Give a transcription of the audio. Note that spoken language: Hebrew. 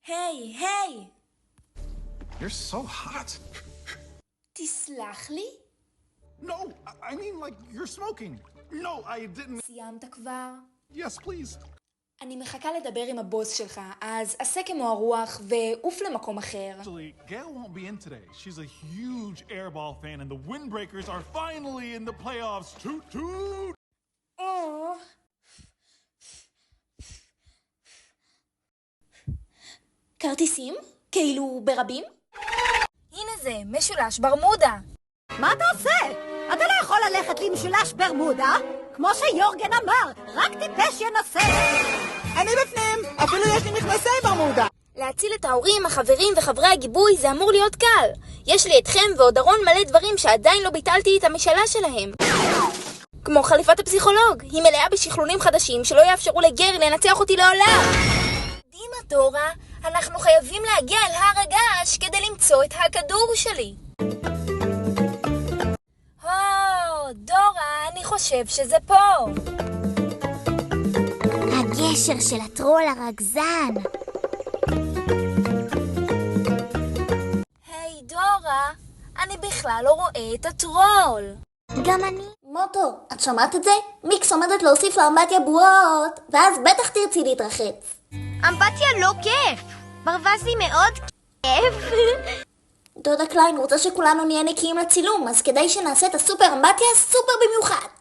היי, היי! You're so hot. תסלח לי? No, I mean like you're smoking. No, I didn't. סיימת כבר? Yes, please. אני מחכה לדבר עם הבוס שלך, אז עשה כמו הרוח ועוף למקום אחר. Actually, Gail won't be in today. She's a huge airball fan, and the Windbreakers are finally in the playoffs. Toot toot! או... כרטיסים? כאילו ברבים? הנה זה, משולש ברמודה. מה אתה עושה? אתה לא יכול ללכת למשולש ברמודה? כמו שיורגן אמר, רק טיפש ינסה. אני בפנים, אפילו יש לי מכנסי ברמודה. להציל את ההורים, החברים וחברי הגיבוי זה אמור להיות קל. יש לי אתכם ועוד ארון מלא דברים שעדיין לא ביטלתי את המשאלה שלהם. כמו חליפת הפסיכולוג, היא מלאה בשכלולים חדשים שלא יאפשרו לגרי לנצח אותי לעולם. דימה דורה, אנחנו חייבים להגיע אל הר הגעש כדי למצוא את הכדור שלי. דורה, אני חושב שזה פה. הגשר של הטרול הרגזן. היי דורה, אני בכלל לא רואה את הטרול. גם אני. מוטו, את שמעת את זה? מיקס עומדת להוסיף לאמבטיה בועות, ואז בטח תרצי להתרחץ. אמבטיה לא כיף. ברווז לי מאוד כיף. דודה קליין רוצה שכולנו נהיה נקיים לצילום, אז כדאי שנעשה את הסופר אמבטיה סופר במיוחד.